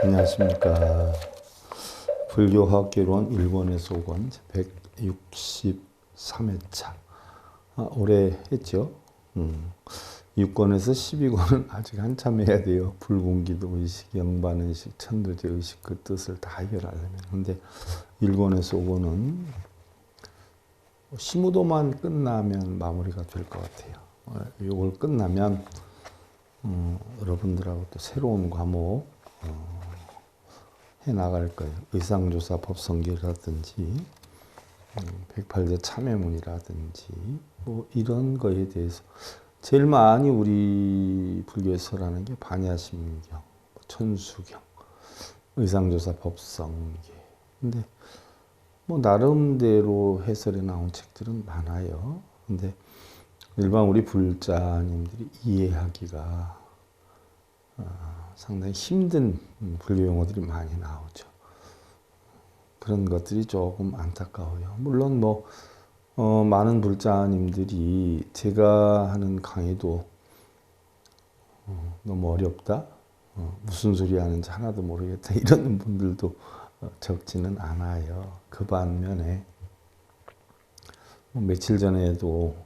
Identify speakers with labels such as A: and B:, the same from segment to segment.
A: 안녕하십니까. 불교화학개론 일본에서 온 163회차. 올해 했죠. 6권에서 12권은 아직 한참 해야 돼요. 불공기도 의식, 영반의식, 천도제 의식 그 뜻을 다 해결하려면. 근데 1권에서 5권은 시무도만 끝나면 마무리가 될 것 같아요. 이걸 끝나면 여러분들하고 또 새로운 과목 해나갈 거예요. 의상조사 법성기라든지 108제 참회문이라든지 뭐 이런 거에 대해서 제일 많이 우리 불교에서라는 게 반야심경, 천수경, 의상조사 법성기. 근데 뭐 나름대로 해설에 나온 책들은 많아요. 근데 일반 우리 불자님들이 이해하기가 상당히 힘든 불교 용어들이 많이 나오죠. 그런 것들이 조금 안타까워요. 물론 뭐 많은 불자님들이 제가 하는 강의도 너무 어렵다, 무슨 소리 하는지 하나도 모르겠다 이런 분들도 적지는 않아요. 그 반면에 며칠 전에도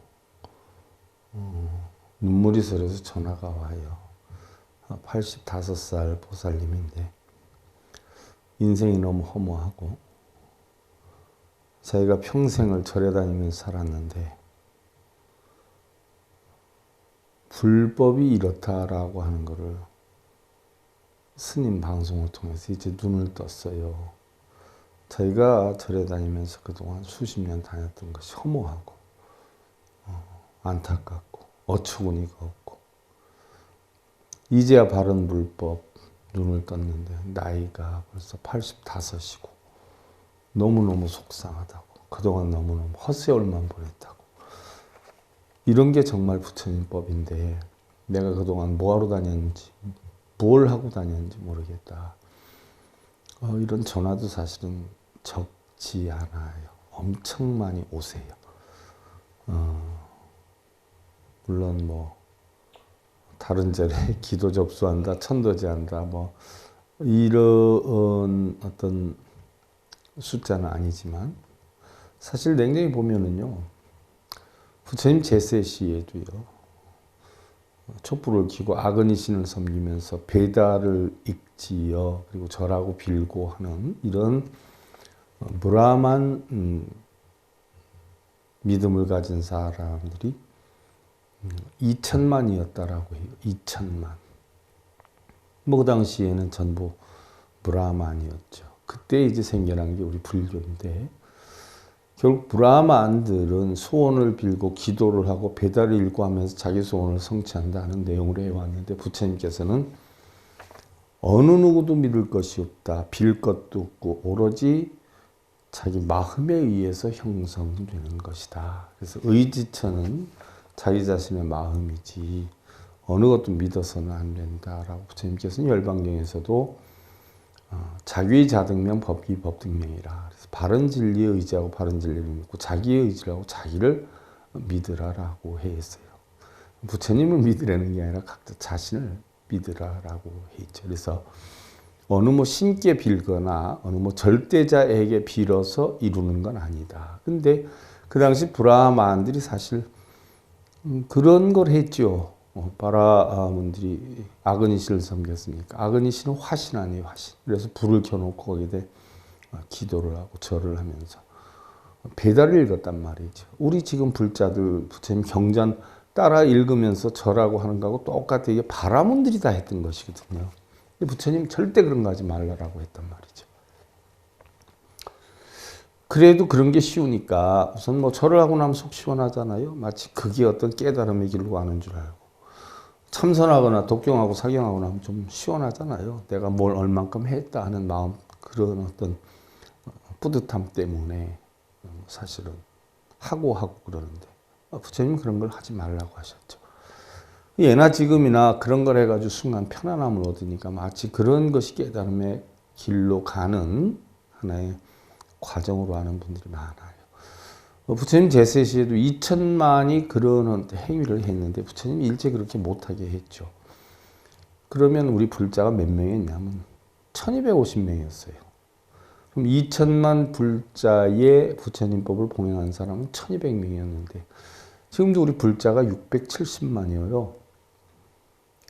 A: 눈물이 서려서 전화가 와요. 85살 보살님인데 인생이 너무 허무하고 자기가 평생을 절에 다니면서 살았는데 불법이 이렇다라고 하는 것을 스님 방송을 통해서 이제 눈을 떴어요. 자기가 절에 다니면서 그동안 수십 년 다녔던 것이 허무하고 안타깝고 어처구니가 없고 이제야 바른 불법 눈을 떴는데 나이가 벌써 85이고 너무너무 속상하다고, 그동안 너무너무 헛세월만 보냈다고. 이런 게 정말 부처님 법인데 내가 그동안 뭐하러 다녔는지 뭘 하고 다녔는지 모르겠다. 이런 전화도 사실은 적지 않아요. 엄청 많이 오세요. 물론 뭐 다른 절에 기도 접수한다, 천도제한다, 뭐 이런 어떤 숫자는 아니지만 사실 냉정히 보면은요, 부처님 제세 시에도요, 촛불을 켜고 아그니신을 섬기면서 배달을 읽지요, 그리고 절하고 빌고 하는 이런 무람한 믿음을 가진 사람들이 2천만이었다라고 해요. 2천만. 뭐 그 당시에는 전부 브라만이었죠. 그때 이제 생겨난 게 우리 불교인데 결국 브라만들은 소원을 빌고 기도를 하고 배달을 읽고 하면서 자기 소원을 성취한다는 내용으로 해왔는데 부처님께서는 어느 누구도 믿을 것이 없다. 빌 것도 없고 오로지 자기 마음에 의해서 형성되는 것이다. 그래서 의지처는 자기 자신의 마음이지 어느 것도 믿어서는 안 된다라고 부처님께서는 열반경에서도 자귀의 자등명 법기 법등명이라. 그래서 바른 진리에 의지하고 바른 진리를 믿고 자기의 의지를 하고 자기를 믿으라라고 했어요. 부처님을 믿으라는 게 아니라 각자 자신을 믿으라라고 했죠. 그래서 어느 뭐 신께 빌거나 어느 뭐 절대자에게 빌어서 이루는 건 아니다. 근데 그 당시 브라만들이 사실 그런 걸 했죠. 바라문들이 아그니신을 섬겼으니까. 아그니신은 화신 아니에요, 화신. 그래서 불을 켜놓고 거기에 기도를 하고 절을 하면서 배달을 읽었단 말이죠. 우리 지금 불자들 부처님 경전 따라 읽으면서 절하고 하는 거하고 똑같아. 이게 바라문들이 다 했던 것이거든요. 근데 부처님 절대 그런 거 하지 말라라고 했단 말이죠. 그래도 그런 게 쉬우니까 우선 뭐 절을 하고 나면 속 시원하잖아요. 마치 그게 어떤 깨달음의 길로 가는 줄 알고. 참선하거나 독경하고 사경하고 나면 좀 시원하잖아요. 내가 뭘 얼만큼 했다 하는 마음, 그런 어떤 뿌듯함 때문에 사실은 하고 그러는데 부처님 그런 걸 하지 말라고 하셨죠. 예나 지금이나 그런 걸 해가지고 순간 편안함을 얻으니까 마치 그런 것이 깨달음의 길로 가는 하나의 과정으로 하는 분들이 많아요. 부처님 제세 시에도 2천만이 그런 행위를 했는데 부처님이 일체 그렇게 못하게 했죠. 그러면 우리 불자가 몇 명이었냐면 1250명이었어요. 그럼 2천만 불자의 부처님법을 봉행한 사람은 1200명이었는데 지금도 우리 불자가 670만이에요.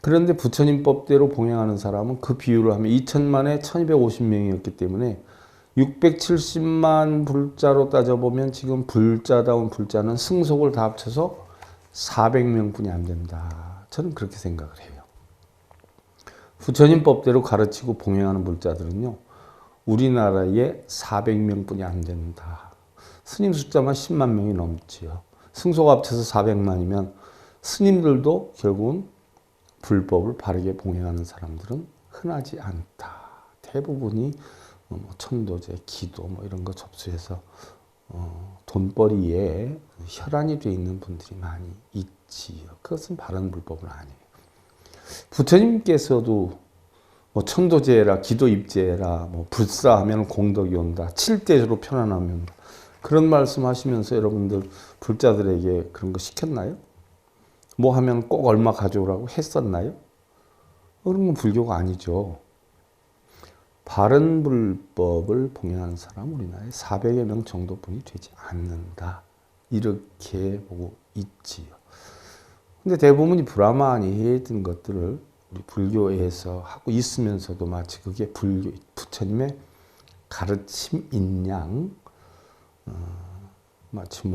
A: 그런데 부처님법대로 봉행하는 사람은 그 비율을 하면 2천만에 1250명이었기 때문에 670만 불자로 따져보면 지금 불자다운 불자는 승속을 다 합쳐서 400명뿐이 안 된다. 저는 그렇게 생각을 해요. 부처님법대로 가르치고 봉행하는 불자들은요. 우리나라에 400명뿐이 안 된다. 스님 숫자만 10만 명이 넘지요. 승속 합쳐서 400만이면 스님들도 결국은 불법을 바르게 봉행하는 사람들은 흔하지 않다. 대부분이 천도제, 기도 이런 거 접수해서 돈벌이에 혈안이 돼 있는 분들이 많이 있지요. 그것은 바른 불법은 아니에요. 부처님께서도 천도제라, 기도 입제라, 불사하면 공덕이 온다, 칠대로 편안하면 그런 말씀하시면서 여러분들 불자들에게 그런 거 시켰나요? 뭐 하면 꼭 얼마 가져오라고 했었나요? 그런 건 불교가 아니죠. 바른 불법을 봉행하는 사람 우리나라에 400여 명 정도뿐이 되지 않는다. 이렇게 보고 있지요. 근데 대부분이 브라만이 했던 것들을 우리 불교에서 하고 있으면서도 마치 그게 불교, 부처님의 가르침인 양, 마치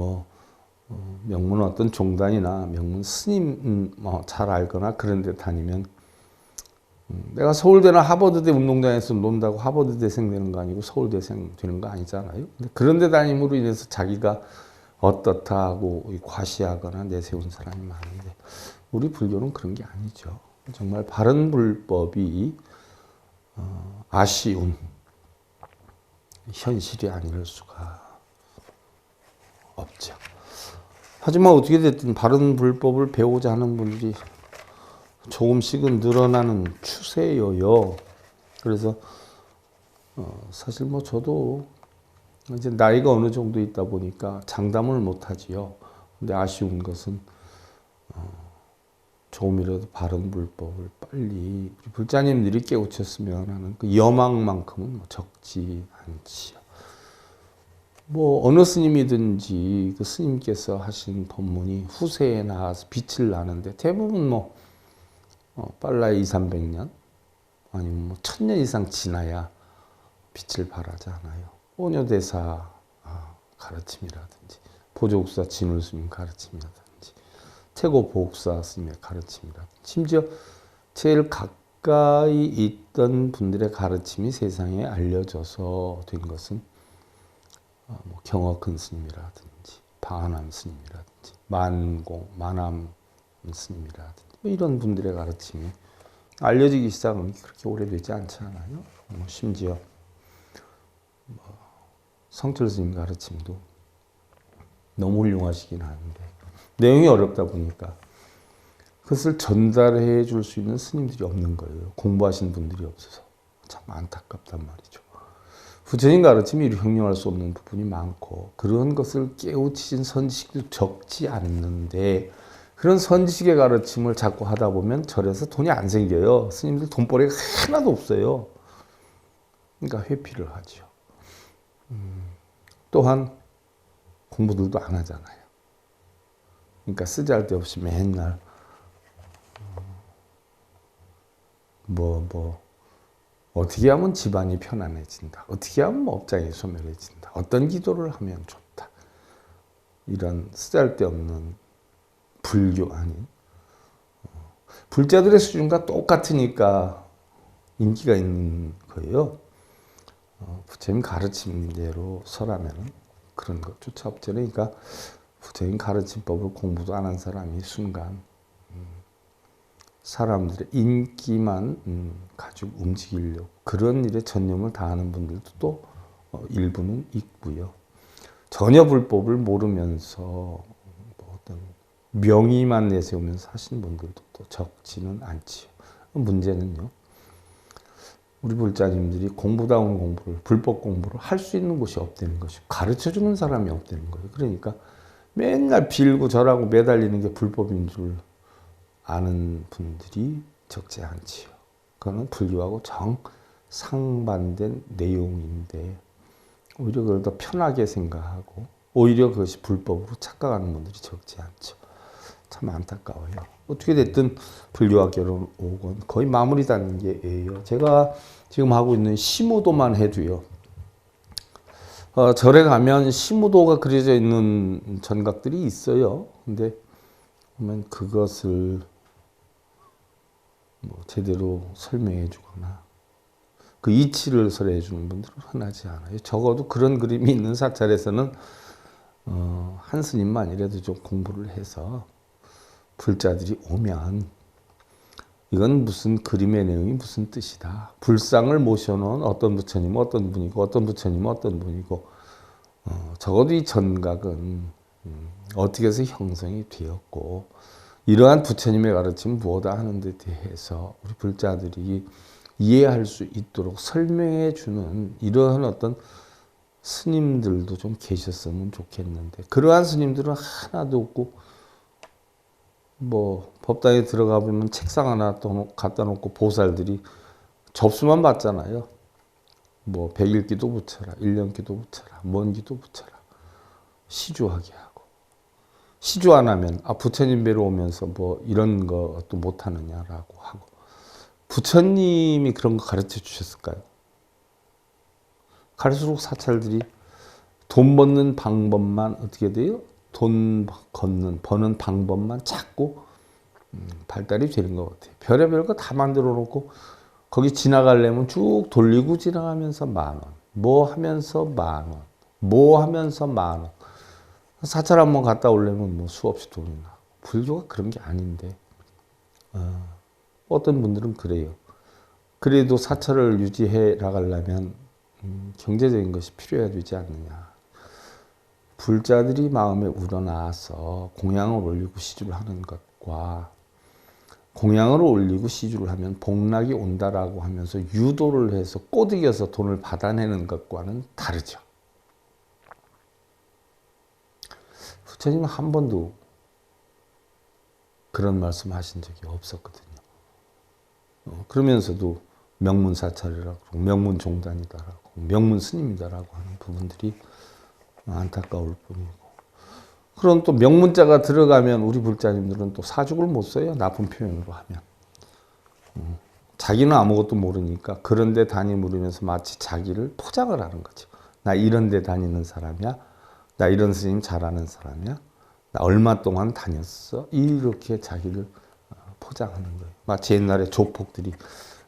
A: 명문 어떤 종단이나 명문 스님 잘 알거나 그런 데 다니면 내가 서울대나 하버드대 운동장에서 논다고 하버드대생 되는 거 아니고 서울대생 되는 거 아니잖아요. 근데 그런 데 다님으로 인해서 자기가 어떻다 하고 과시하거나 내세운 사람이 많은데 우리 불교는 그런 게 아니죠. 정말 바른 불법이 아쉬운 현실이 아닐 수가 없죠. 하지만 어떻게 됐든 바른 불법을 배우자 하는 분들이 조금씩은 늘어나는 추세여요. 그래서 사실 저도 이제 나이가 어느 정도 있다 보니까 장담을 못 하지요. 근데 아쉬운 것은 조금이라도 바른 불법을 빨리 우리 불자님들이 깨우쳤으면 하는 그 여망만큼은 적지 않지요. 어느 스님이든지 그 스님께서 하신 법문이 후세에 나와서 빛을 나는데 대부분 빨라야 2, 300년 아니면 1000년 이상 지나야 빛을 발하지 않아요. 오녀대사 가르침이라든지 보조국사 진울 스님 가르침이라든지 태고 보국사 스님의 가르침이라든지 심지어 제일 가까이 있던 분들의 가르침이 세상에 알려져서 된 것은 경허큰 스님이라든지 바하남 스님이라든지 만암 스님이라든지 이런 분들의 가르침이 알려지기 시작한 게 그렇게 오래되지 않지 않아요? 심지어 성철 스님 가르침도 너무 훌륭하시긴 하는데 내용이 어렵다 보니까 그것을 전달해 줄 수 있는 스님들이 없는 거예요. 공부하신 분들이 없어서 참 안타깝단 말이죠. 부처님 가르침이 이루 형용할 수 없는 부분이 많고 그런 것을 깨우치신 선지식도 적지 않는데 그런 선지식의 가르침을 자꾸 하다 보면 절에서 돈이 안 생겨요. 스님들 돈벌이가 하나도 없어요. 그러니까 회피를 하죠. 또한 공부들도 안 하잖아요. 그러니까 쓰잘데없이 맨날 어떻게 하면 집안이 편안해진다. 어떻게 하면 업장이 소멸해진다. 어떤 기도를 하면 좋다. 이런 쓰잘데없는 불교 아닌 불자들의 수준과 똑같으니까 인기가 있는 거예요. 부처님 가르침대로 설하면 그런 것조차 없죠. 그러니까 부처님 가르침법을 공부도 안 한 사람이 순간 사람들의 인기만 가지고 움직이려고 그런 일에 전념을 다하는 분들도 또 일부는 있고요. 전혀 불법을 모르면서 어떤 명의만 내세우면서 하시는 분들도 또 적지는 않지요. 문제는요. 우리 불자님들이 공부다운 공부를, 불법 공부를 할 수 있는 곳이 없다는 것이고 가르쳐주는 사람이 없다는 거예요. 그러니까 맨날 빌고 절하고 매달리는 게 불법인 줄 아는 분들이 적지 않지요. 그거는 불교하고 정 상반된 내용인데 오히려 그걸 더 편하게 생각하고 오히려 그것이 불법으로 착각하는 분들이 적지 않죠. 참 안타까워요. 어떻게 됐든 불교와 결혼 5권 거의 마무리 단계예요. 제가 지금 하고 있는 시무도만 해도요. 절에 가면 시무도가 그려져 있는 전각들이 있어요. 근데 보면 그것을 뭐 제대로 설명해 주거나 그 이치를 설명해 주는 분들은 흔하지 않아요. 적어도 그런 그림이 있는 사찰에서는 한 스님만이라도 좀 공부를 해서 불자들이 오면 이건 무슨 그림의 내용이 무슨 뜻이다. 불상을 모셔놓은 어떤 부처님은 어떤 분이고 어떤 부처님은 어떤 분이고 적어도 이 전각은 어떻게 해서 형성이 되었고 이러한 부처님의 가르침은 무엇다 하는 데 대해서 우리 불자들이 이해할 수 있도록 설명해 주는 이러한 어떤 스님들도 좀 계셨으면 좋겠는데 그러한 스님들은 하나도 없고 뭐 법당에 들어가 보면 책상 하나 갖다 놓고 보살들이 접수만 받잖아요. 뭐 100일 기도 붙여라, 1년 기도 붙여라, 먼 기도 붙여라. 시주하게 하고 시주 안 하면 부처님 뵈러 오면서 뭐 이런 것도 못 하느냐라고 하고 부처님이 그런 거 가르쳐 주셨을까요? 갈수록 사찰들이 돈 버는 방법만 어떻게 돼요? 돈 버는 방법만 찾고 발달이 되는 것 같아요. 별의별 거 다 만들어 놓고 거기 지나가려면 쭉 돌리고 지나가면서 10,000원, 뭐 하면서 10,000원, 뭐 하면서 10,000원. 사찰 한번 갔다 오려면 뭐 수없이 돈이 나고 불교가 그런 게 아닌데 어떤 분들은 그래요. 그래도 사찰을 유지해 나가려면 경제적인 것이 필요해야 되지 않느냐. 불자들이 마음에 우러나서 공양을 올리고 시주를 하는 것과 공양을 올리고 시주를 하면 복락이 온다라고 하면서 유도를 해서 꼬드겨서 돈을 받아내는 것과는 다르죠. 부처님은 한 번도 그런 말씀 하신 적이 없었거든요. 그러면서도 명문사찰이라고 명문종단이다라고 명문스님이다라고 하는 부분들이 안타까울 뿐이고 그럼 또 명문자가 들어가면 우리 불자님들은 또 사죽을 못 써요. 나쁜 표현으로 하면. 자기는 아무것도 모르니까 그런 데 다니면서 마치 자기를 포장을 하는 거죠. 나 이런 데 다니는 사람이야. 나 이런 스님 잘하는 사람이야. 나 얼마 동안 다녔어. 이렇게 자기를 포장하는 거예요. 마치 옛날에 조폭들이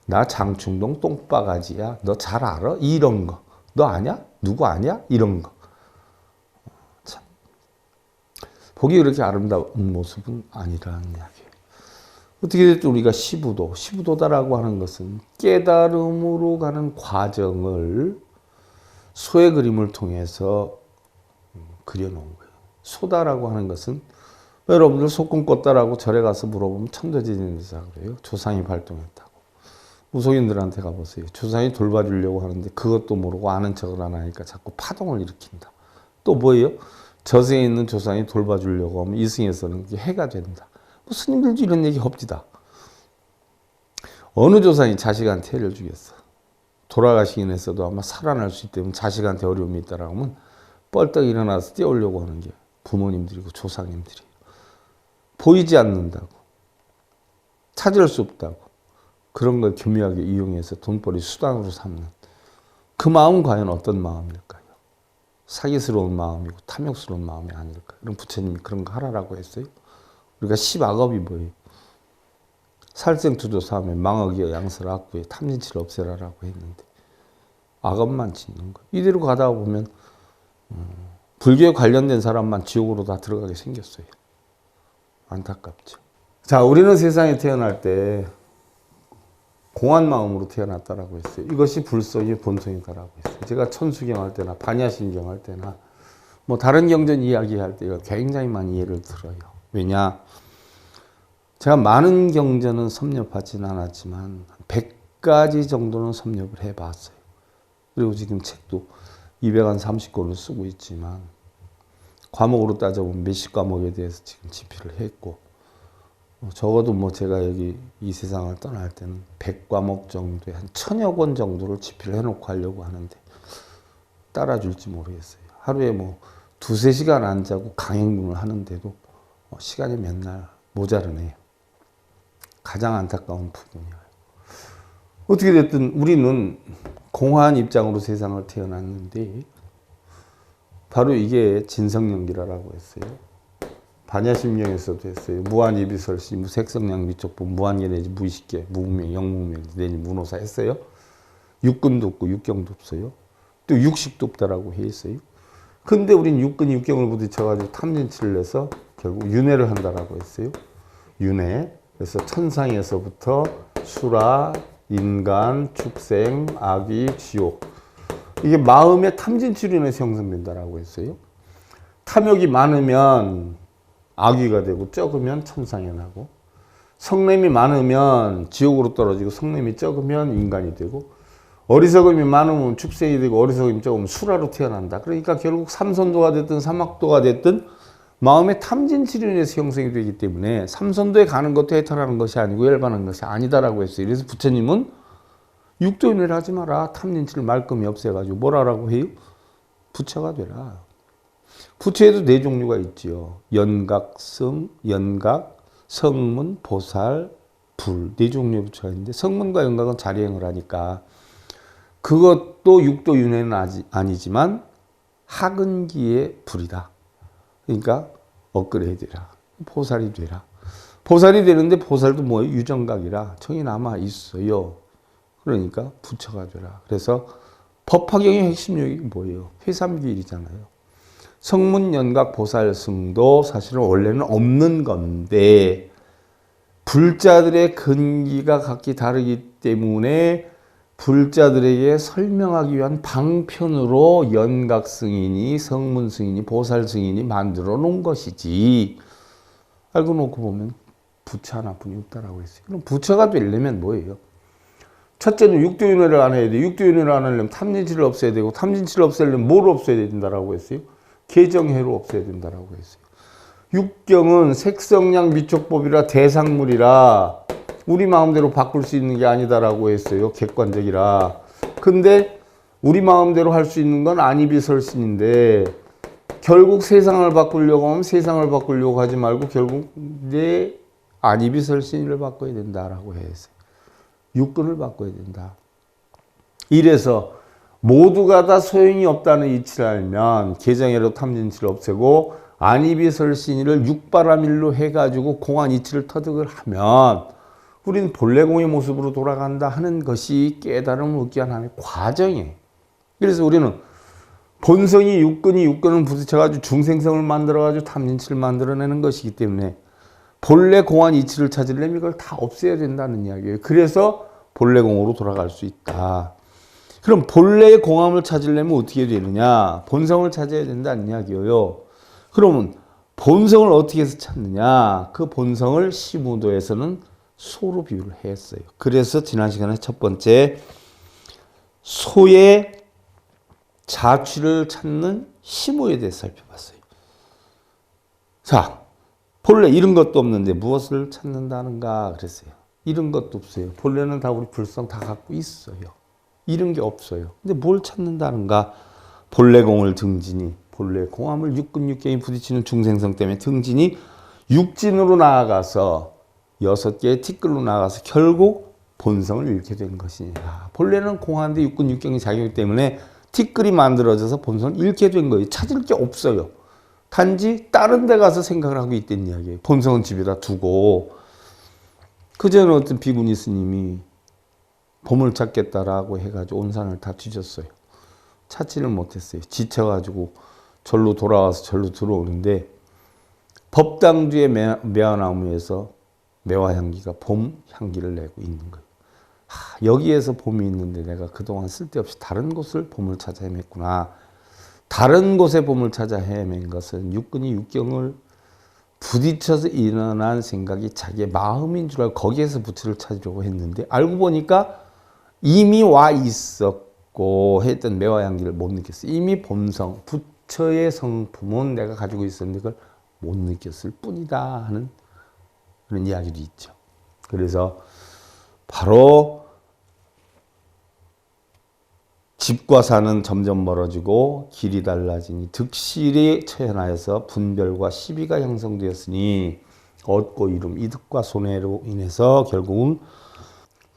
A: 나 장충동 똥바가지야. 너 잘 알아? 이런 거. 너 아냐? 누구 아냐? 이런 거. 참. 보기 그렇게 아름다운 모습은 아니라는 이야기예요. 어떻게 됐든 우리가 시부도다라고 하는 것은 깨달음으로 가는 과정을 소의 그림을 통해서 그려놓은 거예요. 소다라고 하는 것은 여러분들 소꿈 꿨다라고 절에 가서 물어보면 천도지진이자 그래요. 조상이 발동했다고. 무속인들한테 가보세요. 조상이 돌봐주려고 하는데 그것도 모르고 아는 척을 안 하니까 자꾸 파동을 일으킨다. 또 뭐예요? 저승에 있는 조상이 돌봐주려고 하면 이승에서는 그게 해가 된다. 뭐 스님들도 이런 얘기 합디다. 어느 조상이 자식한테 해를 주겠어. 돌아가시긴 했어도 아마 살아날 수 있다면 자식한테 어려움이 있다라고 하면 뻘떡 일어나서 떼우려고 하는 게 부모님들이고 조상님들이 보이지 않는다고 찾을 수 없다고 그런 걸 교묘하게 이용해서 돈벌이 수단으로 삼는 그 마음은 과연 어떤 마음일까요? 사기스러운 마음이고 탐욕스러운 마음이 아닐까요? 그럼 부처님이 그런 거 하라라고 했어요? 우리가 십악업이 뭐예요? 살생투조사하면 망어기여 양설 악구에 탐진치를 없애라라고 했는데 악업만 짓는 거예요. 이대로 가다가 보면 불교에 관련된 사람만 지옥으로 다 들어가게 생겼어요. 안타깝죠. 자, 우리는 세상에 태어날 때 공한 마음으로 태어났다라고 했어요. 이것이 불성의 본성이다라고 했어요. 제가 천수경 할 때나 반야신경 할 때나 뭐 다른 경전 이야기할 때 굉장히 많이 예를 들어요. 왜냐? 제가 많은 경전은 섭렵하지는 않았지만 100가지 정도는 섭렵을 해봤어요. 그리고 지금 책도 230권을 쓰고 있지만 과목으로 따져보면 몇십 과목에 대해서 지금 집필을 했고 적어도 뭐 제가 여기 이 세상을 떠날 때는 100과목 정도에 한 1000여 권 정도를 집필을 해놓고 하려고 하는데 따라줄지 모르겠어요. 하루에 뭐 두세 시간 안 자고 강행군을 하는데도 시간이 맨날 모자르네요. 가장 안타까운 부분이에요. 어떻게 됐든 우리는 공허한 입장으로 세상을 태어났는데 바로 이게 진성연기라고 했어요. 반야심경에서도 했어요. 무한이비설시, 무색성량미촉보, 무한예내지, 무의식계, 무분명, 영무명, 내지 무노사 했어요. 육근도 없고 육경도 없어요. 또 육식도 없다라고 해 있어요. 근데 우린 육근, 육경을 부딪혀가지고 탐진치를 내서 결국 윤회를 한다라고 했어요. 윤회. 그래서 천상에서부터 수라, 인간, 축생, 악귀, 지옥. 이게 마음의 탐진치로 인해서 형성된다라고 했어요. 탐욕이 많으면 악귀가 되고 적으면 천상에 나고, 성냄이 많으면 지옥으로 떨어지고 성냄이 적으면 인간이 되고, 어리석음이 많으면 축생이 되고 어리석음이 적으면 수라로 태어난다. 그러니까 결국 삼선도가 됐든 삼학도가 됐든 마음의 탐진치로 인해서 형성이 되기 때문에 삼선도에 가는 것도 해탈하는 것이 아니고 열반하는 것이 아니다라고 했어요. 그래서 부처님은 육도윤회를 하지 마라. 탐진치를 말끔히 없애가지고 뭐라고 해요? 부처가 되라. 부처에도 네 종류가 있지요. 연각성, 연각, 성문, 보살, 불. 네 종류의 부처가 있는데 성문과 연각은 자리행을 하니까 그것도 육도윤회는 아니지만 하근기의 불이다. 그러니까 업그레이드라. 보살이 되라. 보살이 되는데 보살도 뭐예요? 유정각이라 정이 남아 있어요. 그러니까 부처가 되라. 그래서 법화경의 핵심력이 뭐예요? 회삼기일이잖아요. 성문연각 보살승도 사실은 원래는 없는 건데 불자들의 근기가 각기 다르기 때문에 불자들에게 설명하기 위한 방편으로 연각 승인이, 성문 승인이, 보살 승인이 만들어 놓은 것이지. 알고 놓고 보면 부처 하나뿐이 없다라고 했어요. 그럼 부처가 되려면 뭐예요? 첫째는 육도윤회를 안 해야 돼. 육도윤회를 안 하려면 탐진치를 없애야 되고, 탐진치를 없애려면 뭘 없애야 된다라고 했어요? 개정해로 없애야 된다라고 했어요. 육경은 색성량 미촉법이라 대상물이라 우리 마음대로 바꿀 수 있는 게 아니다라고 했어요. 객관적이라. 근데 우리 마음대로 할 수 있는 건 안이비설신인데 결국 세상을 바꾸려고 하면 세상을 바꾸려고 하지 말고 결국 내 안이비설신을 바꿔야 된다라고 했어요. 육근을 바꿔야 된다. 이래서 모두가 다 소용이 없다는 이치를 알면 개정해로 탐진치를 없애고 안이비설신을 육바라밀로 해가지고 공안 이치를 터득을 하면 우리는 본래공의 모습으로 돌아간다 하는 것이 깨달음을 얻기 위한 하나의 과정이에요. 그래서 우리는 본성이 육근을 부딪혀가지고 중생성을 만들어가지고 탐진치를 만들어내는 것이기 때문에 본래 공안 이치를 찾으려면 이걸 다 없애야 된다는 이야기예요. 그래서 본래 공으로 돌아갈 수 있다. 그럼 본래의 공함을 찾으려면 어떻게 되느냐? 본성을 찾아야 된다는 이야기예요. 그러면 본성을 어떻게 해서 찾느냐? 그 본성을 시무도에서는 소로 비유를 했어요. 그래서 지난 시간에 첫 번째 소의 자취를 찾는 시무에 대해서 살펴봤어요. 자, 본래 이런 것도 없는데 무엇을 찾는다는가 그랬어요. 이런 것도 없어요. 본래는 다 우리 불성 다 갖고 있어요. 이런 게 없어요. 근데 뭘 찾는다는가? 본래공을 등진이, 본래 공함을 육근육경이 부딪히는 중생성 때문에 등진이 육진으로 나아가서 6개의 티끌로 나가서 결국 본성을 잃게 된 것이냐. 본래는 공한데 육근육경이 작용하기 때문에 티끌이 만들어져서 본성을 잃게 된 거예요. 찾을 게 없어요. 단지 다른 데 가서 생각을 하고 있다는 이야기예요. 본성은 집에다 두고. 그전에 어떤 비구니 스님이 보물 찾겠다라고 해가지고 온 산을 다 뒤졌어요. 찾지를 못했어요. 지쳐가지고 절로 돌아와서 절로 들어오는데 법당주의 매화나무에서 매화향기가 봄 향기를 내고 있는 거예요. 여기에서 봄이 있는데 내가 그동안 쓸데없이 다른 곳을 봄을 찾아 헤맸구나. 다른 곳에 봄을 찾아 헤맨 것은 육근이 육경을 부딪혀서 일어난 생각이 자기의 마음인 줄 알고 거기에서 부처를 찾으려고 했는데 알고 보니까 이미 와 있었고 했던 매화향기를 못 느꼈어요. 이미 본성, 부처의 성품은 내가 가지고 있었는데 그걸 못 느꼈을 뿐이다 하는 그런 이야기도 있죠. 그래서 바로 집과 산은 점점 멀어지고 길이 달라지니 득실이 처연하여서 분별과 시비가 형성되었으니 얻고 이룸 이득과 손해로 인해서 결국은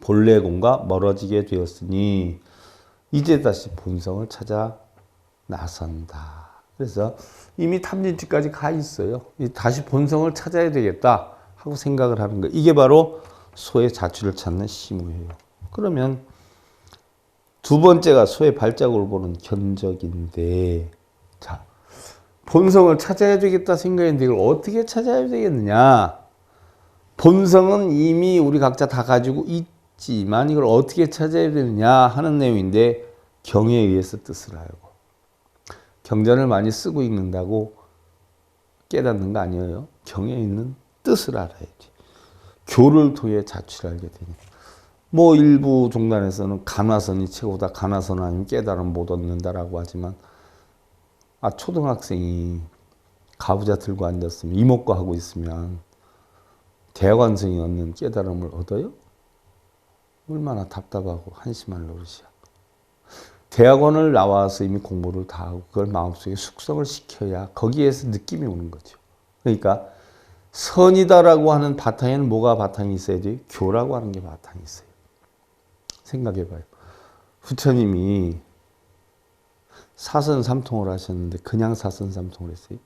A: 본래 공과 멀어지게 되었으니 이제 다시 본성을 찾아 나선다. 그래서 이미 탐진치까지 가 있어요. 다시 본성을 찾아야 되겠다 하고 생각을 하는 거예요. 이게 바로 소의 자취를 찾는 시무예요. 그러면 두 번째가 소의 발자국을 보는 견적인데, 자, 본성을 찾아야 되겠다 생각했는데 이걸 어떻게 찾아야 되겠느냐? 본성은 이미 우리 각자 다 가지고 있지만 이걸 어떻게 찾아야 되느냐 하는 내용인데, 경에 의해서 뜻을 알고. 경전을 많이 쓰고 읽는다고 깨닫는 거 아니에요. 경에 있는 뜻을 알아야지. 교를 통해 자취를 알게 되니. 뭐 일부 종단에서는 간화선이 최고다. 간화선 아니면 깨달음 못 얻는다라고 하지만, 초등학생이 가부좌 들고 앉았으면 이목구 하고 있으면 대학원생이 얻는 깨달음을 얻어요? 얼마나 답답하고 한심한 노릇이야. 대학원을 나와서 이미 공부를 다 하고 그걸 마음속에 숙성을 시켜야 거기에서 느낌이 오는 거죠. 그러니까 선이다라고 하는 바탕에는 뭐가 바탕이 있어야 돼요? 교라고 하는 게 바탕이 있어요. 생각해봐요. 부처님이 사선삼통을 하셨는데 그냥 사선삼통을 했어요?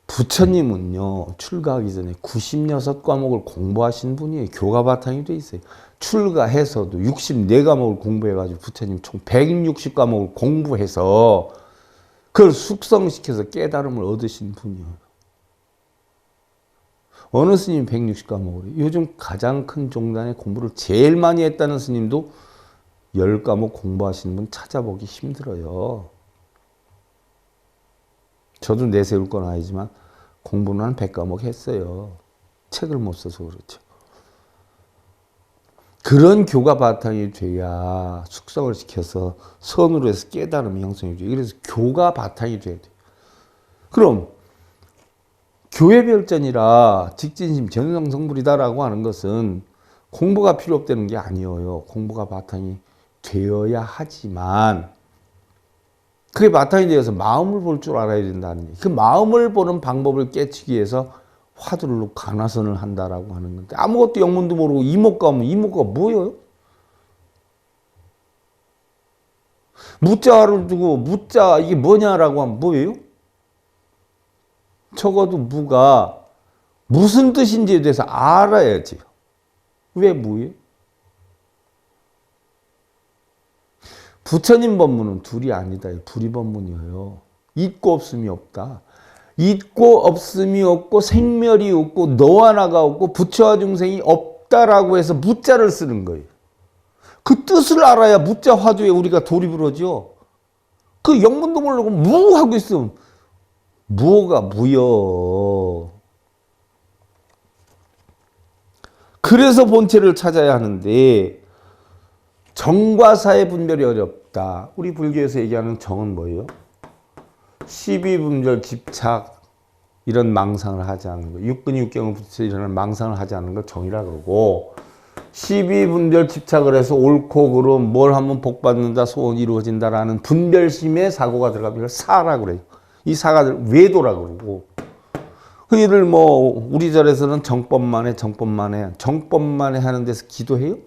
A: 부처님은요, 출가하기 전에 96과목을 공부하신 분이에요. 교가 바탕이 돼 있어요. 출가해서도 64과목을 공부해가지고 부처님 총 160과목을 공부해서 그걸 숙성시켜서 깨달음을 얻으신 분이에요. 어느 스님 160과목을 해요? 요즘 가장 큰 종단의 공부를 제일 많이 했다는 스님도 10과목 공부하시는 분 찾아보기 힘들어요. 저도 내세울 건 아니지만 공부는 한 100과목 했어요. 책을 못 써서 그렇죠. 그런 교가 바탕이 돼야 숙성을 시켜서 선으로 해서 깨달음이 형성이 돼요. 그래서 교가 바탕이 돼야 돼요. 그럼 교회 별전이라 직진심 전성성불이다라고 하는 것은 공부가 필요 없다는 게 아니에요. 공부가 바탕이 되어야 하지만 그게 바탕이 되어서 마음을 볼 줄 알아야 된다는 거예요. 그 마음을 보는 방법을 깨치기 위해서 화두를 놓고 간화선을 한다라고 하는 건데, 아무것도 영문도 모르고 이목가 하면 이목가 뭐예요? 무자를 두고 무자 이게 뭐냐라고 하면 뭐예요? 적어도 무가 무슨 뜻인지에 대해서 알아야지. 왜 무예요? 부처님 법문은 둘이 아니다. 불이 법문이에요. 있고 없음이 없다. 있고 없음이 없고 생멸이 없고 너와 나가 없고 부처와 중생이 없다라고 해서 무자를 쓰는 거예요. 그 뜻을 알아야 무자 화두에 우리가 돌입을 하죠. 그 영문도 모르고 무 하고 있으면 무가 무여. 그래서 본체를 찾아야 하는데 정과 사의 분별이 어렵다. 우리 불교에서 얘기하는 정은 뭐예요? 시비분별 집착 이런 망상을 하지 않는 거. 육근이 육경을 붙여 이런 망상을 하지 않는 걸 정이라 그러고, 시비분별 집착을 해서 옳고 그름 뭘 하면 복받는다 소원이 이루어진다라는 분별심에 사고가 들어가면 이걸 사라고 그래요. 이 사가 외도라 그러고, 흔히들 뭐 우리 절에서는 정법만해 하는 데서 기도해요?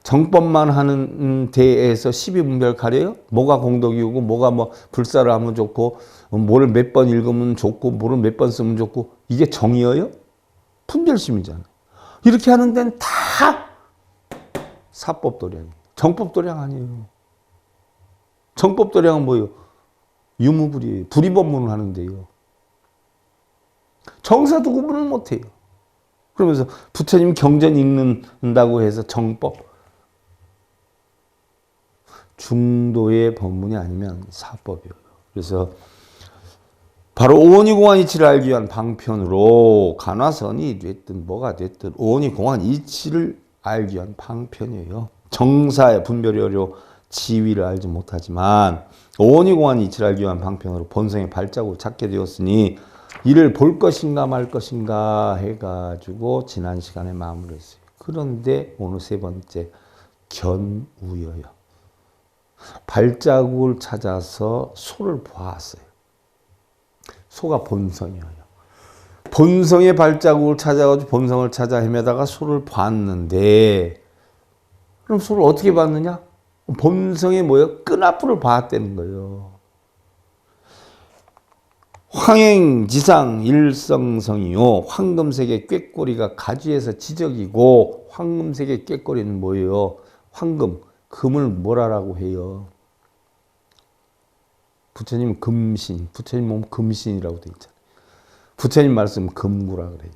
A: 정법만 하는 데에서 시비분별 가려요? 뭐가 공덕이고 뭐가 뭐 불사를 하면 좋고 뭐를 몇 번 읽으면 좋고 뭐를 몇 번 쓰면 좋고, 이게 정이에요? 분별심이잖아요. 이렇게 하는 데는 다 사법도량이에요. 정법도량 아니에요. 정법도량은 뭐예요? 유무불이에요. 불이법문을 하는데요. 정사도 구분을 못해요. 그러면서 부처님 경전 읽는다고 해서 정법, 중도의 법문이 아니면 사법이에요. 그래서 바로 오원이공한 이치를 알기 위한 방편으로 간화선이 됐든 뭐가 됐든 오원이공한 이치를 알기 위한 방편이에요. 정사의 분별이 어려워 지위를 알지 못하지만 오원이공한 이치를 알기 위한 방편으로 본성의 발자국을 찾게 되었으니 이를 볼 것인가 말 것인가 해가지고 지난 시간에 마무리했어요. 그런데 오늘 세 번째 견우여요. 발자국을 찾아서 소를 보았어요. 소가 본성이에요. 본성의 발자국을 찾아가지고 본성을 찾아 헤매다가 소를 봤는데, 그럼 소를 어떻게 봤느냐? 본성의 뭐예요? 끈앞을 봤다는 거예요. 황행지상 일성성이요. 황금색의 꾀꼬리가 가지에서 지적이고, 황금색의 꾀꼬리는 뭐예요? 황금, 금을 뭐라고 해요? 부처님 금신, 부처님 몸 금신이라고 되어 있잖아요. 부처님 말씀 금구라 그래요.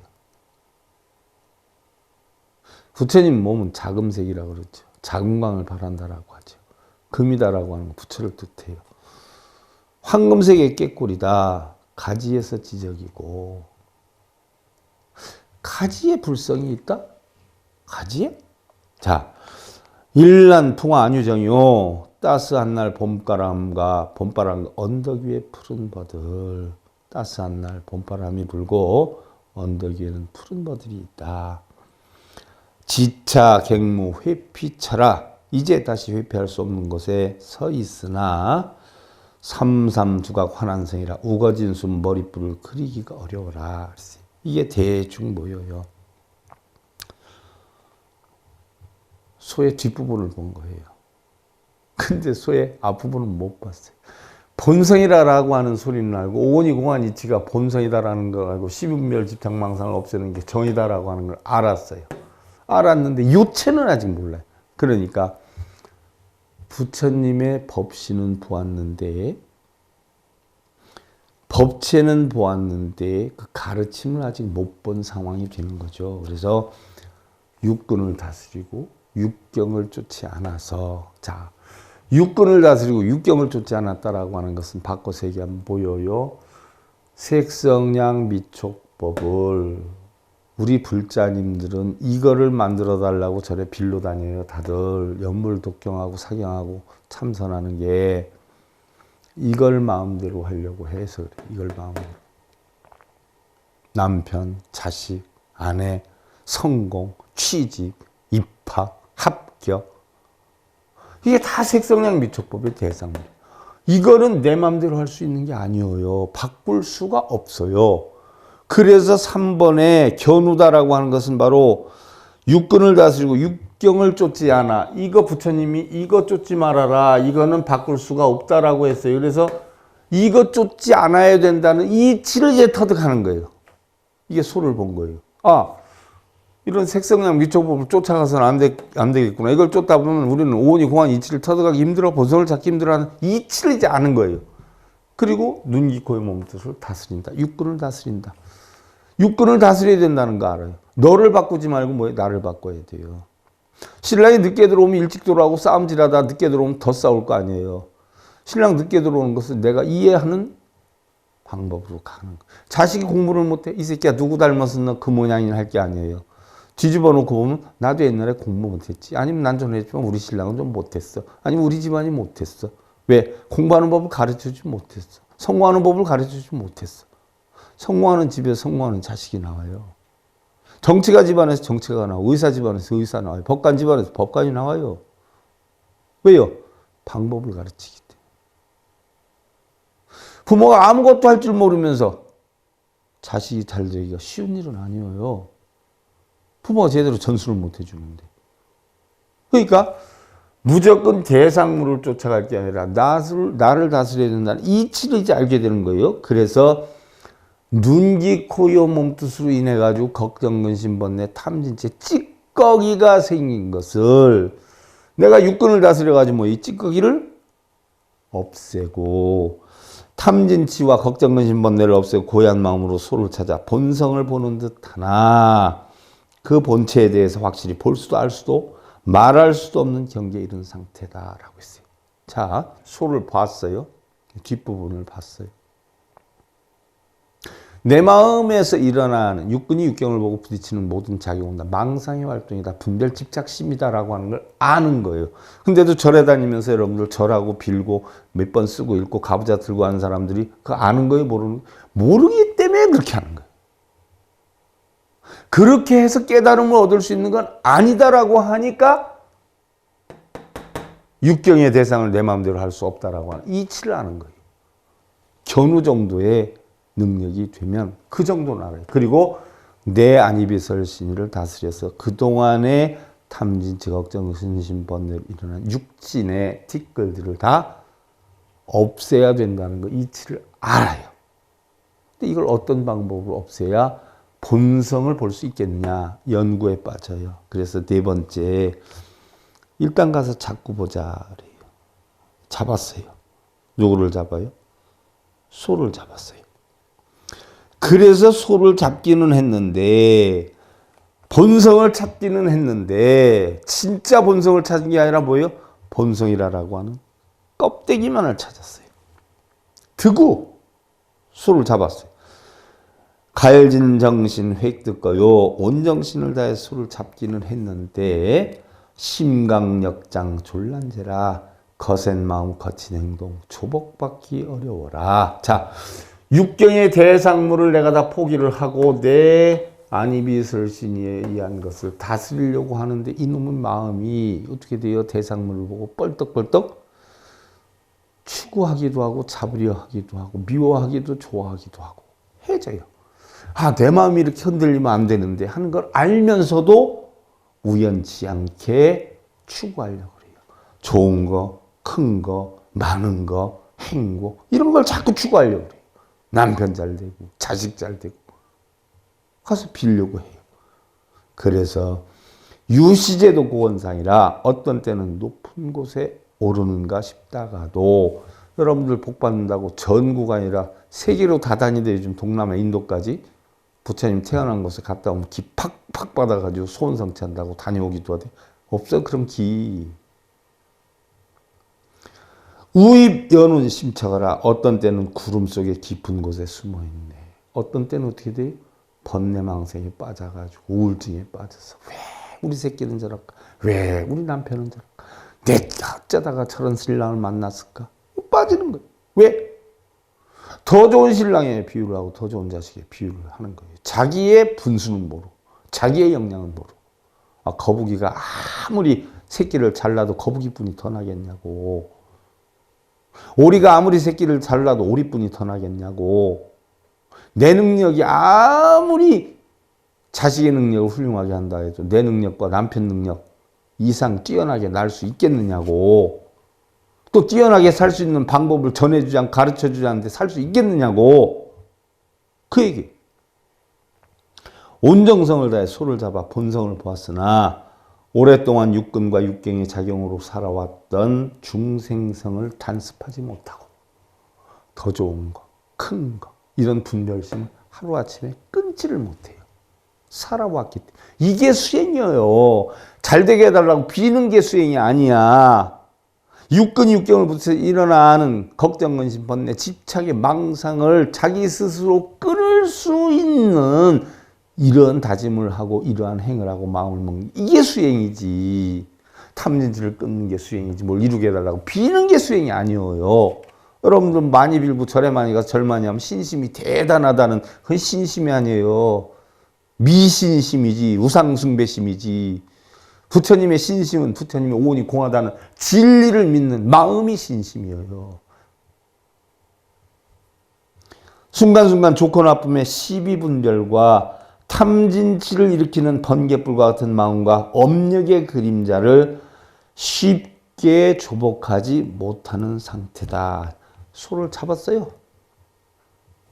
A: 부처님 몸은 자금색이라고 그러죠. 자금광을 바란다라고 하죠. 금이다라고 하는 건 부처를 뜻해요. 황금색의 꾀꼬리다. 가지에서 지적이고. 가지에 불성이 있다? 가지에? 자, 일란풍화 안유정이요. 따스한 날 봄바람과 언덕 위에 푸른 버들. 따스한 날 봄바람이 불고 언덕 위에는 푸른 버들이 있다. 지차 갱무 회피차라. 이제 다시 회피할 수 없는 곳에 서 있으나 삼삼두각 환한성이라. 우거진 숨 머릿불을 그리기가 어려워라. 이게 대충 보여요. 소의 뒷부분을 본 거예요. 근데 소의 앞부분은 못 봤어요. 본성이라고 하는 소리는 알고, 오온이 공한 이치가 본성이다라는 걸 알고, 십은멸 집착망상을 없애는 게 정이다라고 하는 걸 알았어요. 알았는데 요체는 아직 몰라요. 그러니까 부처님의 법신은 보았는데, 법체는 보았는데 그 가르침을 아직 못 본 상황이 되는 거죠. 그래서 육근을 다스리고 육경을 쫓지 않아서, 자, 육근을 다스리고 육경을 쫓지 않았다라고 하는 것은 바꿔서 얘기하면 보여요. 색성량 미촉법을 우리 불자님들은 이거를 만들어 달라고 절에 빌러 다녀요. 다들 연물 독경하고 사경하고 참선하는 게 이걸 마음대로 하려고 해서 그래. 이걸 마음대로. 남편, 자식, 아내, 성공, 취직, 입학, 합격. 이게 다 색성량 미촉법의 대상이에요. 이거는 내 마음대로 할 수 있는 게 아니에요. 바꿀 수가 없어요. 그래서 3번에 견우다라고 하는 것은 바로 육근을 다스리고 육경을 쫓지 않아. 이거 부처님이 이거 쫓지 말아라. 이거는 바꿀 수가 없다라고 했어요. 그래서 이거 쫓지 않아야 된다는 이치를 이제 터득하는 거예요. 이게 소를 본 거예요. 아, 이런 색성량 미촉법을 쫓아가서는 안 되겠구나. 이걸 쫓다 보면 우리는 오온이 공한 이치를 터득하기 힘들어, 본성을 찾기 힘들어하는 이치를 이제 아는 거예요. 그리고 눈, 귀, 코의 몸뜻을 다스린다. 육근을 다스린다. 육근을 다스려야 된다는 거 알아요. 너를 바꾸지 말고 뭐예요? 나를 바꿔야 돼요. 신랑이 늦게 들어오면 일찍 들어오고 싸움질하다 늦게 들어오면 더 싸울 거 아니에요. 신랑 늦게 들어오는 것을 내가 이해하는 방법으로 가는 거예요. 자식이 공부를 못해? 이 새끼야 누구 닮았어? 너 그 모양이나 할 게 아니에요. 뒤집어 놓고 보면 나도 옛날에 공부 못했지. 아니면 난 좀 했지만 우리 신랑은 좀 못했어. 아니면 우리 집안이 못했어. 왜? 공부하는 법을 가르쳐주지 못했어. 성공하는 법을 가르쳐주지 못했어. 성공하는 집에서 성공하는 자식이 나와요. 정치가 집안에서 정치가 나와요. 의사 집안에서 의사 나와요. 법관 집안에서 법관이 나와요. 왜요? 방법을 가르치기 때문에. 부모가 아무것도 할 줄 모르면서 자식이 잘 되기가 쉬운 일은 아니에요. 부모가 제대로 전수를 못 해주는데. 그러니까 무조건 대상물을 쫓아갈 게 아니라 나를 다스려야 된다는 이치를 이제 알게 되는 거예요. 그래서 눈기 코요 몸뜻으로 인해 가지고 걱정 근심 번뇌 탐진체 찌꺼기가 생긴 것을 내가 육근을 다스려 가지고 뭐 이 찌꺼기를 없애고 탐진치와 걱정 근심 번뇌를 없애고 고얀 마음으로 소를 찾아 본성을 보는 듯하나 그 본체에 대해서 확실히 볼 수도 알 수도 말할 수도 없는 경계에 이른 상태다라고 했어요. 자, 소를 봤어요. 뒷부분을 봤어요. 내 마음에서 일어나는 육근이 육경을 보고 부딪히는 모든 작용은 다 망상의 활동이다. 분별 집착심이다라고 하는 걸 아는 거예요. 근데도 절에 다니면서 여러분들 절하고 빌고 몇 번 쓰고 읽고 가부좌 들고 하는 사람들이 그거 아는 거예요? 모르기 때문에 그냥 그렇게 하는 거예요. 그렇게 해서 깨달음을 얻을 수 있는 건 아니다라고 하니까 육경의 대상을 내 마음대로 할 수 없다라고 하는 이치를 아는 거예요. 견우 정도의 능력이 되면 그 정도는 알아요. 그리고 내 안이비설신이를 다스려서 그동안의 탐진, 지각정, 근심, 번뇌로 일어난 육진의 티끌들을 다 없애야 된다는 거 이치를 알아요. 근데 이걸 어떤 방법으로 없애야 본성을 볼 수 있겠느냐 연구에 빠져요. 그래서 네 번째 일단 가서 잡고 보자 그래요. 잡았어요. 누구를 잡아요? 소를 잡았어요. 그래서 소를 잡기는 했는데 본성을 찾기는 했는데 진짜 본성을 찾은 게 아니라 뭐예요? 본성이라고 하는 껍데기만을 찾았어요. 드고 소를 잡았어요. 갈진 정신 획득거요. 온 정신을 다해 소를 잡기는 했는데 심강역장 졸란제라 거센 마음 거친 행동 조복받기 어려워라. 자, 육경의 대상물을 내가 다 포기를 하고 내 안이비설신에 의한 것을 다스리려고 하는데 이놈의 마음이 어떻게 돼요? 대상물을 보고 뻘떡뻘떡 추구하기도 하고 잡으려 하기도 하고 미워하기도 좋아하기도 하고 해져요. 아, 내 마음이 이렇게 흔들리면 안 되는데 하는 걸 알면서도 우연치 않게 추구하려고 그래요. 좋은 거, 큰 거, 많은 거, 행복 이런 걸 자꾸 추구하려고 그래요. 남편 잘 되고 자식 잘 되고 가서 빌려고 해요. 그래서 유시제도 고원상이라 어떤 때는 높은 곳에 오르는가 싶다가도 여러분들 복 받는다고 전국가 아니라 세계로 다 다니대. 요즘 동남아 인도까지 부처님 태어난 곳에 갔다 오면 기 팍팍 받아가지고 소원성취한다고 다녀오기도 하대. 없어 그런 기. 우입 연운 심착하라. 어떤 때는 구름 속에 깊은 곳에 숨어있네. 어떤 때는 어떻게 돼요? 번뇌망상에 빠져가지고 우울증에 빠져서 왜 우리 새끼는 저럴까? 왜 우리 남편은 저럴까? 내 어쩌다가 저런 신랑을 만났을까? 빠지는 거예요. 왜? 더 좋은 신랑에 비유를 하고 더 좋은 자식에 비유를 하는 거예요. 자기의 분수는 모르고 자기의 역량은 모르고. 아, 거북이가 아무리 새끼를 잘라도 거북이뿐이 더 나겠냐고. 오리가 아무리 새끼를 잘라도 오리뿐이 더 나겠냐고. 내 능력이 아무리 자식의 능력을 훌륭하게 한다 해도 내 능력과 남편 능력 이상 뛰어나게 날 수 있겠느냐고. 또 뛰어나게 살 수 있는 방법을 전해주지 않고 가르쳐주지 않는데 살 수 있겠느냐고. 그 얘기. 온정성을 다해 소를 잡아 본성을 보았으나 오랫동안 육근과 육경의 작용으로 살아왔던 중생성을 단습하지 못하고 더 좋은 거, 큰 거 이런 분별심을 하루아침에 끊지를 못해요. 살아왔기 때문에. 이게 수행이에요. 잘되게 해달라고 비는 게 수행이 아니야. 육근 육경을 붙여서 일어나는 걱정, 근심, 번뇌, 집착의 망상을 자기 스스로 끊을 수 있는 이런 다짐을 하고 이러한 행을 하고 마음을 먹는 이게 수행이지. 탐진치를 끊는 게 수행이지 뭘 이루게 해달라고 비는 게 수행이 아니에요. 여러분들 많이 빌고 절에 많이 가서 절 많이 하면 신심이 대단하다는 그건 신심이 아니에요. 미신심이지 우상숭배심이지. 부처님의 신심은 부처님의 오온이 공하다는 진리를 믿는 마음이 신심이에요. 순간순간 좋고 나쁨의 시비분별과 탐진치를 일으키는 번개불과 같은 마음과 업력의 그림자를 쉽게 조복하지 못하는 상태다. 소를 잡았어요.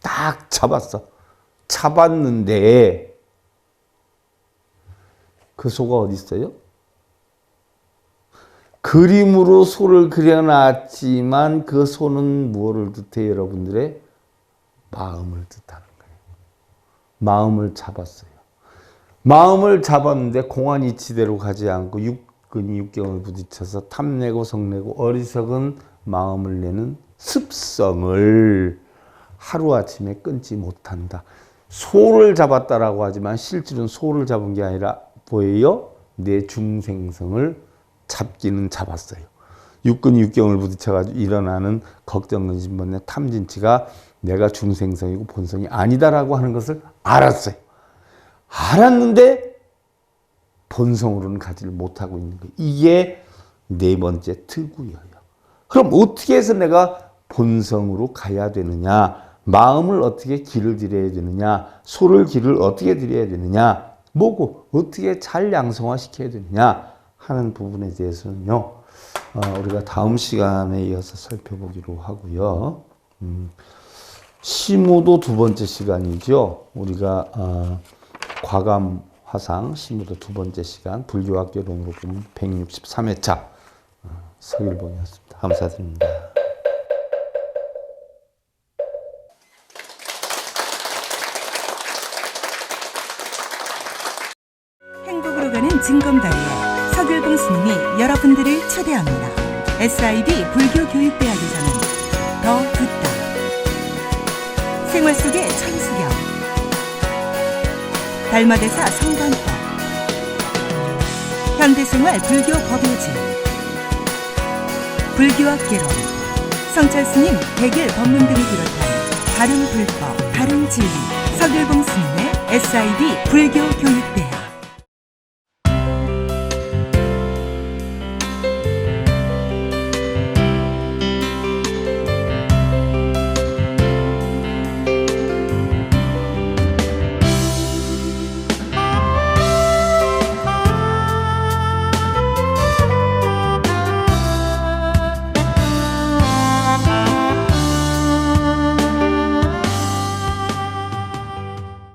A: 딱 잡았어. 잡았는데 그 소가 어디 있어요? 그림으로 소를 그려놨지만 그 소는 무엇을 뜻해요? 여러분들의 마음을 뜻하는 거예요. 마음을 잡았어요. 마음을 잡았는데 공안이치대로 가지 않고 육근이 육경을 부딪혀서 탐내고 성내고 어리석은 마음을 내는 습성을 하루아침에 끊지 못한다. 소를 잡았다라고 하지만 실질은 소를 잡은 게 아니라 뭐예요? 내 중생성을 잡기는 잡았어요. 육근이 육경을 부딪혀가지고 일어나는 걱정근심번뇌 탐진치가 내가 중생성이고 본성이 아니다라고 하는 것을 알았어요. 알았는데 본성으로는 가지를 못하고 있는 거예요. 이게 네 번째 특우예요. 그럼 어떻게 해서 내가 본성으로 가야 되느냐? 마음을 어떻게 길을 들여야 되느냐? 소를 길을 어떻게 들여야 되느냐? 뭐고 어떻게 잘 양성화시켜야 되느냐 하는 부분에 대해서는요. 우리가 다음 시간에 이어서 살펴보기로 하고요. 시무도 두 번째 시간이죠. 우리가 과감 화상 시무도 두 번째 시간 불교학개론으로 보면 163회차 서일봉이었습니다. 감사드립니다.
B: 행복으로 가는 징검다리에 서길봉 스님이 여러분들을 초대합니다. SIB 불교교육대학에서는 더 듣다, 생활 속의 천수경, 달마대사 성관법, 현대생활 불교 법요지, 불교학개론, 성찰스님 백일 법문 등을 비롯한 다른 불법, 다른 진리, 서길봉 스님의 SIB 불교교육대학.